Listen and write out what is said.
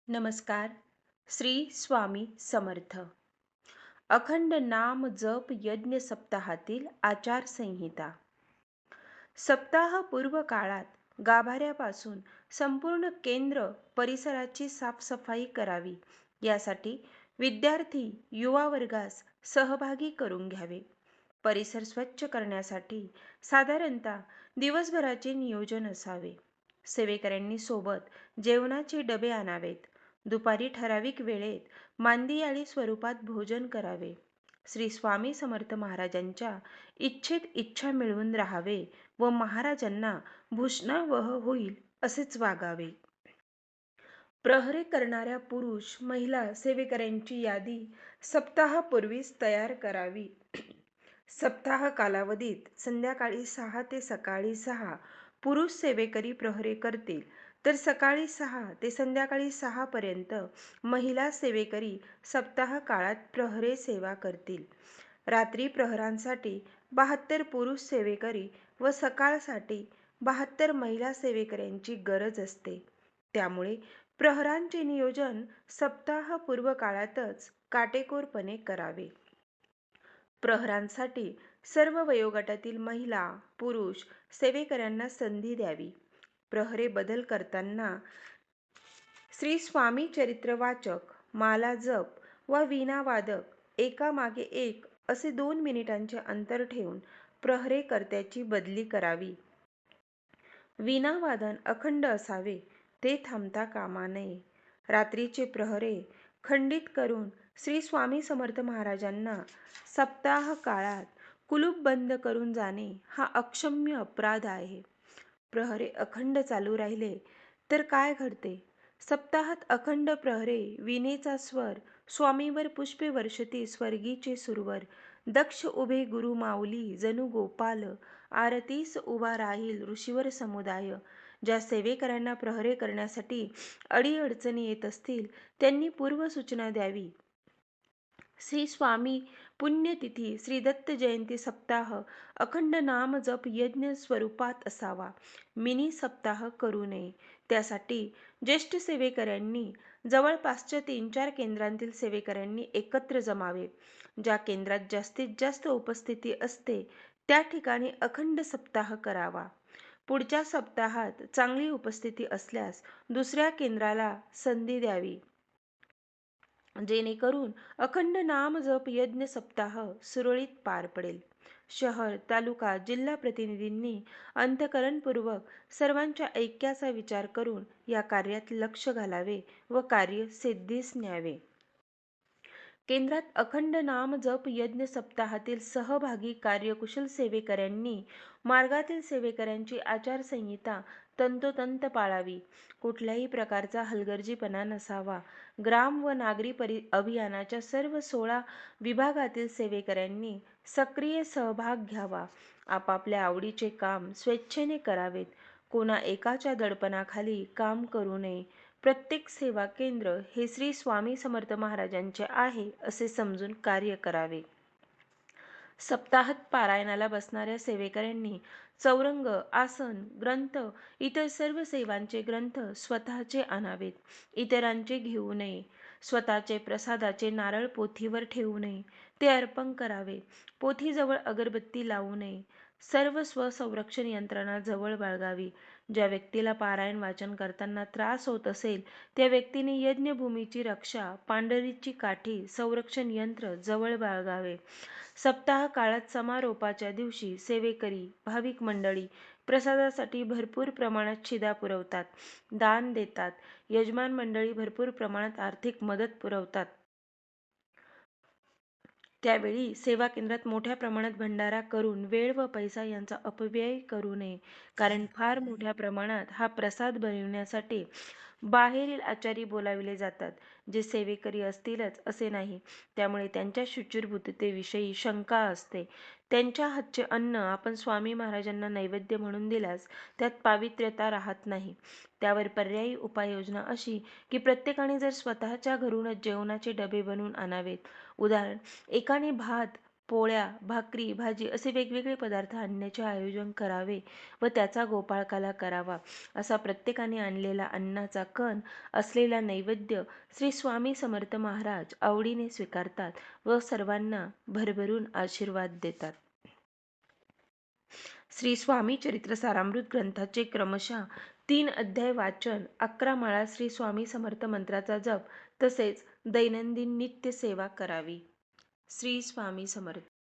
नमस्कार. श्री स्वामी समर्थ. अखंड नाम जप यज्ञ सप्ताहातील आचारसंहिता. सप्ताह पूर्व काळात गाभाऱ्यापासून संपूर्ण केंद्र परिसराची साफसफाई करावी. यासाठी विद्यार्थी युवा वर्गास सहभागी करून घ्यावे. परिसर स्वच्छ करण्यासाठी साधारणतः दिवसभराचे नियोजन असावे. सेवेकऱ्यांनी सोबत जेवणाचे डबे आणावेत. दुपारी ठराविक वेळेत मांदियाळी स्वरूपात भोजन करावे. श्री स्वामी समर्थ महाराजांच्या इच्छेत इच्छा मिळवून राहावे व महाराजांना भूषणावह होईल असेच वागावे. प्रहरे करणाऱ्या पुरुष महिला सेवेकऱ्यांची यादी सप्ताहापूर्वीच तयार करावी. सप्ताह कालावधीत संध्याकाळी 6 ते सकाळी 6 पुरुष सेवेकरी प्रहरे करतील, तर सकाळी 6 ते संध्याकाळी 6 पर्यंत महिला सेवेकरी सप्ताह काळात प्रहरे सेवा करतील. रात्री प्रहरांसाठी 72 पुरुष सेवेकरी व सकाळसाठी 72 महिला सेवेकऱ्यांची गरज असते. त्यामुळे प्रहरांचे नियोजन सप्ताह पूर्व काळातच काटेकोरपणे करावे. प्रहरांसाठी सर्व वयोगटातील महिला पुरुष सेवेकऱ्यांना संधी द्यावी. प्रहरे बदल करताना श्री स्वामी चरित्र वाचक, माला जप व वीणा वादक एकामागे एक असे 2 मिनिटांचे अंतर ठेवून प्रहरे कर्त्याची बदली करावी. वीणावादन अखंड असावे, ते थांबता कामा नये. रात्रीचे प्रहरे खंडित करून श्री स्वामी समर्थ महाराजांना सप्ताह काळात कुलूप बंद करून जाणे हा अक्षम्य अपराध आहे. प्रहरे अखंड चालू राहिले तर काय घडते? सप्ताहात अखंड प्रहरे वीणेचा स्वर, स्वामीवर पुष्पे वर्षती स्वर्गीचे सुरवर, दक्ष उभे गुरु माऊली जणू गोपाल, आरतीस उभा राहील ऋषीवर समुदाय. ज्या सेवेकऱ्यांना प्रहरे करण्यासाठी अडीअडचणी येत असतील त्यांनी पूर्वसूचना द्यावी. श्री स्वामी पुण्यतिथी श्री दत्त जयंती सप्ताह अखंड नाम जप यज्ञ स्वरूपात असावा. मिनी सप्ताह करू नये. त्यासाठी ज्येष्ठ सेवेकऱ्यांनी जवळपासच्या 3-4 केंद्रांतील सेवेकऱ्यांनी एकत्र जमावे. ज्या केंद्रात जास्तीत जास्त उपस्थिती असते त्या ठिकाणी अखंड सप्ताह करावा. पुढच्या सप्ताहात चांगली उपस्थिती असल्यास दुसऱ्या केंद्राला संधी द्यावी, जेणेकरून अखंड नाम जप यज्ञ सप्ताह सुरळीत पार पडेल. शहर, तालुका, जिल्हा प्रतिनिधींनी अंतःकरणपूर्वक सर्वांच्या ऐक्याचा विचार करून या कार्यात लक्ष घालावे व कार्य सिद्धीस न्यावे. केंद्रात अखंड नाम जप यज्ञ सप्ताहातील सहभागी कार्यकुशल सेवेकऱ्यांनी मार्गातील सेवेकऱ्यांची आचारसंहिता तंतोतंत पाळावी. कुठल्याही प्रकारचा हलगर्जीपणा नसावा. ग्राम व नागरी अभियानाच्या सर्व 16 विभागातील सेवेकऱ्यांनी सक्रिय सहभाग घ्यावा. आपापल्या आवडीचे काम स्वेच्छेने करावेत. कोणा एकाच्या दडपणाखाली काम करू नये. प्रत्येक सेवा केंद्र हे श्री स्वामी समर्थ महाराजांचे आहे असे समजून कार्य करावे. सप्ताहात पारायणाला बसणाऱ्या सेवेकऱ्यांनी चौरंग, आसन, ग्रंथ इतर सर्व सेवांचे ग्रंथ स्वतःचे आणावेत. इतरांचे घेऊ नये. स्वतःचे प्रसादाचे नारळ पोथीवर ठेवू नये. ते अर्पण करावे. पोथीजवळ अगरबत्ती लावू नये. सर्व स्वसंरक्षण यंत्रणा जवळ बाळगावी. ज्या व्यक्तीला पारायण वाचन करताना त्रास होत असेल त्या व्यक्तीने यज्ञभूमीची रक्षा, पांढरीची काठी, संरक्षण यंत्र जवळ बाळगावे. सप्ताह काळात समारोपाच्या दिवशी सेवेकरी, भाविक मंडळी प्रसादासाठी भरपूर प्रमाणात शिदा पुरवतात, दान देतात. यजमान मंडळी भरपूर प्रमाणात आर्थिक मदत पुरवतात. त्यावेळी सेवा केंद्रात मोठ्या प्रमाणात भंडारा करून वेळ व पैसा यांचा अपव्यय करू नये. कारण फार मोठ्या प्रमाणात हा प्रसाद बनविण्यासाठी बाहेरील आचारी बोलाविले जातात, जे सेवेकरी असतीलच असे नाही. त्यामुळे त्यांच्या शुचिर्भूततेविषयी शंका असते. त्यांच्या हातचे अन्न आपण स्वामी महाराजांना नैवेद्य म्हणून दिल्यास त्यात पावित्र्यता राहत नाही. त्यावर पर्यायी उपाययोजना अशी की प्रत्येकाने जर स्वतःच्या घरूनच जेवणाचे डबे बनवून आणावेत. उदाहरण, एकाने भात, पोळ्या, भाकरी, भाजी असे वेगवेगळे पदार्थ आणण्याचे आयोजन करावे व त्याचा गोपाळकाला करावा. असा प्रत्येकाने आणलेला अन्नाचा कण असलेला नैवेद्य श्री स्वामी समर्थ महाराज आवडीने स्वीकारतात व सर्वांना भरभरून आशीर्वाद देतात. श्री स्वामी चरित्र सारामृत ग्रंथाचे क्रमशः 3 अध्याय वाचन, 11 माळा श्री स्वामी समर्थ मंत्राचा जप तसेच दैनंदिन नित्य सेवा करावी. श्री स्वामी समर्थ.